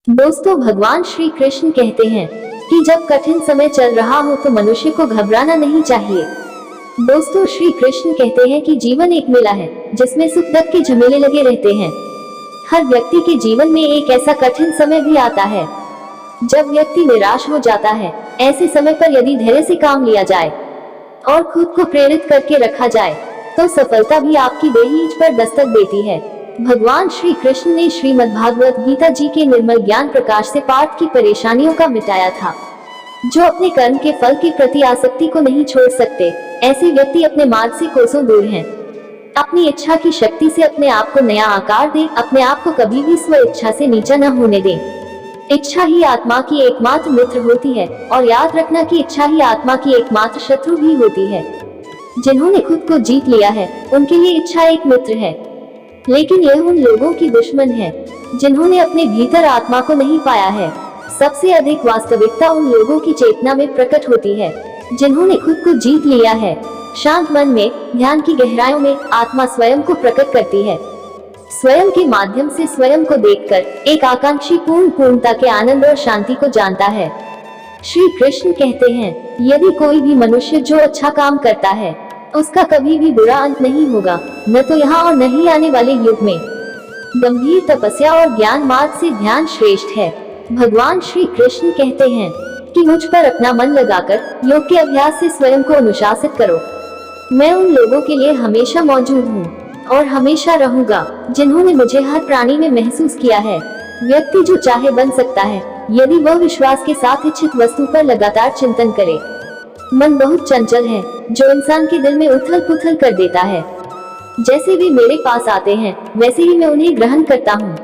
दोस्तों, भगवान श्री कृष्ण कहते हैं कि जब कठिन समय चल रहा हो तो मनुष्य को घबराना नहीं चाहिए। दोस्तों, श्री कृष्ण कहते हैं कि जीवन एक मेला है जिसमें सुख दुख के झमेले लगे रहते हैं। हर व्यक्ति के जीवन में एक ऐसा कठिन समय भी आता है जब व्यक्ति निराश हो जाता है। ऐसे समय पर यदि धैर्य से काम लिया जाए और खुद को प्रेरित करके रखा जाए तो सफलता भी आपकी दहलीज पर दस्तक देती है। भगवान श्री कृष्ण ने श्रीमद्भागवत गीता जी के निर्मल ज्ञान प्रकाश से पार्थ की परेशानियों का मिटाया था। जो अपने कर्म के फल के प्रति आसक्ति को नहीं छोड़ सकते, ऐसे व्यक्ति अपने मार्ग से कोसों दूर हैं। अपनी इच्छा की शक्ति से अपने आप को नया आकार दें, अपने आप को कभी भी स्व इच्छा से नीचा न होने दें। इच्छा ही आत्मा की एकमात्र मित्र होती है और याद रखना कि इच्छा ही आत्मा की एकमात्र शत्रु भी होती है। जिन्होंने खुद को जीत लिया है उनके लिए इच्छा एक मित्र है, लेकिन यह उन लोगों की दुश्मन है जिन्होंने अपने भीतर आत्मा को नहीं पाया है। सबसे अधिक वास्तविकता उन लोगों की चेतना में प्रकट होती है जिन्होंने खुद को जीत लिया है। शांत मन में, ध्यान की गहराइयों में आत्मा स्वयं को प्रकट करती है। स्वयं के माध्यम से स्वयं को देखकर एक आकांक्षी पूर्णता के आनंद और शांति को जानता है। श्री कृष्ण कहते हैं, यदि कोई भी मनुष्य जो अच्छा काम करता है उसका कभी भी बुरा अंत नहीं होगा, न तो यहाँ और न ही आने वाले युग में। गंभीर तपस्या और ज्ञान मार्ग से ध्यान श्रेष्ठ है। भगवान श्री कृष्ण कहते हैं कि मुझ पर अपना मन लगाकर योग के अभ्यास से स्वयं को अनुशासित करो। मैं उन लोगों के लिए हमेशा मौजूद हूँ और हमेशा रहूंगा जिन्होंने मुझे हर प्राणी में महसूस किया है। व्यक्ति जो चाहे बन सकता है यदि वह विश्वास के साथ इच्छित वस्तु पर लगातार चिंतन करे। मन बहुत चंचल है जो इंसान के दिल में उथल पुथल कर देता है। जैसे वे मेरे पास आते हैं वैसे ही मैं उन्हें ग्रहण करता हूँ।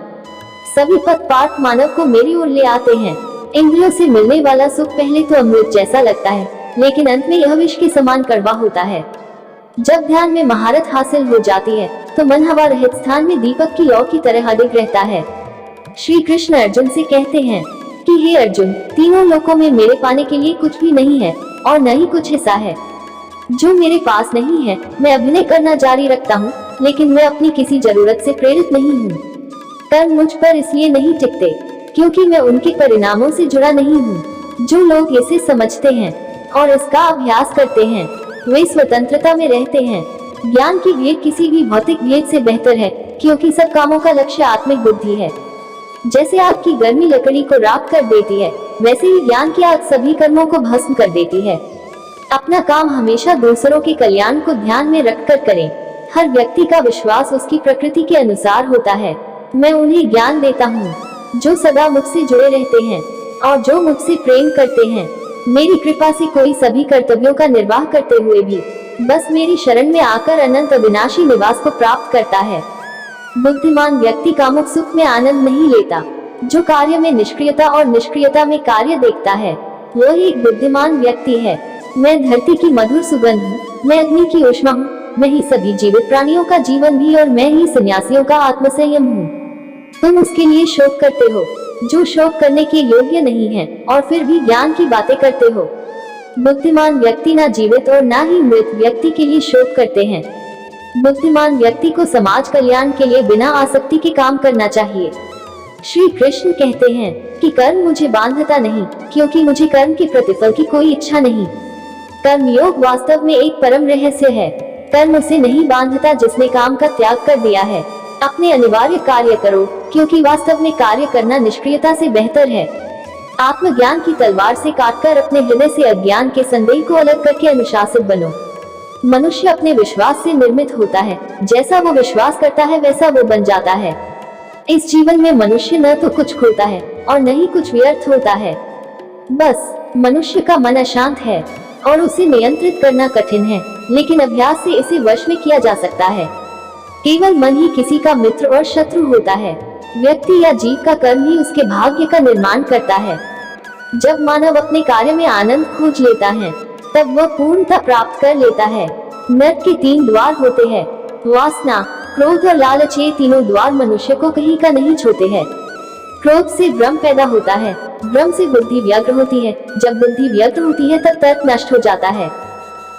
सभी पथ मानव को मेरी ओर ले आते हैं। इंद्रियों से मिलने वाला सुख पहले तो अमृत जैसा लगता है, लेकिन अंत में यह विष के समान कड़वा होता है। जब ध्यान में महारत हासिल हो जाती है तो मन हवा रहित स्थान में दीपक की लौ की तरह अडिग रहता है। श्री कृष्ण अर्जुन से कहते हैं कि हे अर्जुन, तीनों लोकों में मेरे पाने के लिए कुछ भी नहीं है और न ही कुछ हिस्सा है जो मेरे पास नहीं है। मैं अभिनय करना जारी रखता हूँ, लेकिन मैं अपनी किसी जरूरत से प्रेरित नहीं हूँ। कर्म मुझ पर इसलिए नहीं टिकते क्योंकि मैं उनके परिणामों से जुड़ा नहीं हूँ। जो लोग इसे समझते हैं और इसका अभ्यास करते हैं वे स्वतंत्रता में रहते हैं। ज्ञान की भेद किसी भी भौतिक भेद से बेहतर है क्योंकि सब कामों का लक्ष्य आत्मिक बुद्धि है। जैसे आग की गर्मी लकड़ी को राख कर देती है, वैसे ही ज्ञान की आग सभी कर्मों को भस्म कर देती है। अपना काम हमेशा दूसरों के कल्याण को ध्यान में रखकर करें। हर व्यक्ति का विश्वास उसकी प्रकृति के अनुसार होता है। मैं उन्हें ज्ञान देता हूँ जो सदा मुझसे जुड़े रहते हैं और जो मुझसे प्रेम करते हैं। मेरी कृपा से कोई सभी कर्तव्यों का निर्वाह करते हुए भी बस मेरी शरण में आकर अनंत अविनाशी निवास को प्राप्त करता है। बुद्धिमान व्यक्ति कामुक सुख में आनंद नहीं लेता। जो कार्य में निष्क्रियता और निष्क्रियता में कार्य देखता है वह एक बुद्धिमान व्यक्ति है। मैं धरती की मधुर सुगंध हूँ, मैं अग्नि की ऊष्मा हूँ, मैं ही सभी जीवित प्राणियों का जीवन भी और मैं ही सन्यासियों का आत्मसंयम हूँ। तुम उसके लिए शोक करते हो जो शोक करने के योग्य नहीं है और फिर भी ज्ञान की बातें करते हो। बुद्धिमान व्यक्ति ना जीवित और ना ही मृत व्यक्ति के लिए शोक करते हैं। बुद्धिमान व्यक्ति को समाज कल्याण के लिए बिना आसक्ति के काम करना चाहिए। श्री कृष्ण कहते हैं कि कर्म मुझे बांधता नहीं क्योंकि मुझे कर्म के प्रतिफल की कोई इच्छा नहीं। कर्म योग वास्तव में एक परम रहस्य है। कर्म उसे नहीं बांधता जिसने काम का त्याग कर दिया है। अपने अनिवार्य कार्य करो क्योंकि वास्तव में कार्य करना निष्क्रियता से बेहतर है। आत्मज्ञान की तलवार से काटकर अपने हृदय से अज्ञान के संदेह को अलग करके अनुशासित बनो। मनुष्य अपने विश्वास से निर्मित होता है। जैसा वो विश्वास करता है वैसा वो बन जाता है। इस जीवन में मनुष्य न तो कुछ खोता है और न ही कुछ व्यर्थ होता है। बस मनुष्य का मन अशांत है और उसे नियंत्रित करना कठिन है, लेकिन अभ्यास से इसे वश में किया जा सकता है। केवल मन ही किसी का मित्र और शत्रु होता है। व्यक्ति या जीव का कर्म ही उसके भाग्य का निर्माण करता है। जब मानव अपने कार्य में आनंद खोज लेता है तब वह पूर्णता प्राप्त कर लेता है। नरक के 3 द्वार होते हैं, वासना, क्रोध और लालच। ये तीनों द्वार मनुष्य को कहीं का नहीं छोड़ते हैं। क्रोध से भ्रम पैदा होता है, भ्रम से बुद्धि व्यग्र होती है, जब बुद्धि व्यग्र होती है तब तर्क नष्ट हो जाता है,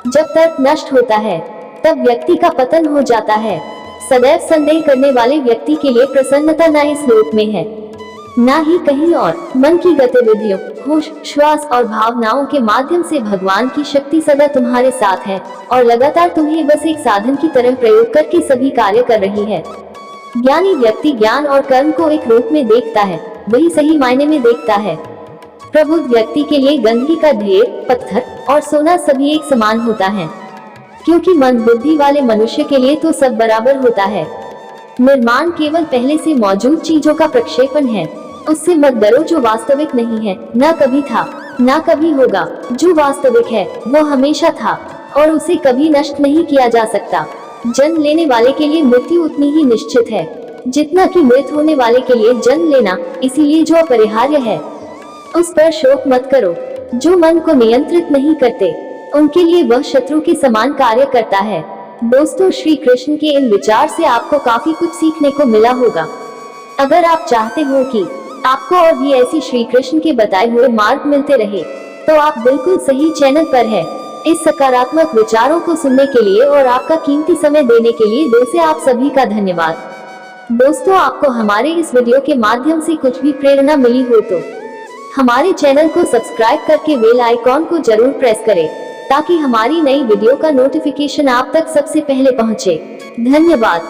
जब तर्क नष्ट होता है तब व्यक्ति का पतन हो जाता है। सदैव संदेह करने वाले व्यक्ति के लिए प्रसन्नता न इस लोक में है ना ही कहीं और। मन की गतिविधियों, होश, श्वास और भावनाओं के माध्यम से भगवान की शक्ति सदा तुम्हारे साथ है और लगातार तुम्हें बस एक साधन की तरह प्रयोग करके सभी कार्य कर रही है। ज्ञानी व्यक्ति ज्ञान और कर्म को एक रूप में देखता है, वही सही मायने में देखता है। प्रबुद्ध व्यक्ति के लिए गंदगी का ढेर, पत्थर और सोना सभी एक समान होता है, क्योंकि मंद बुद्धि वाले मनुष्य के लिए तो सब बराबर होता है। निर्माण केवल पहले से मौजूद चीजों का प्रक्षेपण है। उससे मत डरो जो वास्तविक नहीं है, न कभी था, न कभी होगा। जो वास्तविक है वो हमेशा था और उसे कभी नष्ट नहीं किया जा सकता। जन्म लेने वाले के लिए मृत्यु उतनी ही निश्चित है जितना कि मृत होने वाले के लिए जन्म लेना, इसीलिए जो अपरिहार्य है उस पर शोक मत करो। जो मन को नियंत्रित नहीं करते उनके लिए वह शत्रु के समान कार्य करता है। दोस्तों, श्री कृष्ण के इन विचार से आपको काफी कुछ सीखने को मिला होगा। अगर आप चाहते हो कि आपको और भी ऐसी श्री कृष्ण के बताए हुए मार्ग मिलते रहे, तो आप बिल्कुल सही चैनल पर हैं। इस सकारात्मक विचारों को सुनने के लिए और आपका कीमती समय देने के लिए दिल से आप सभी का धन्यवाद। दोस्तों, आपको हमारे इस वीडियो के माध्यम से कुछ भी प्रेरणा मिली हो तो हमारे चैनल को सब्सक्राइब करके बेल आइकॉन को जरूर प्रेस करें, ताकि हमारी नई वीडियो का नोटिफिकेशन आप तक सबसे पहले पहुंचे। धन्यवाद।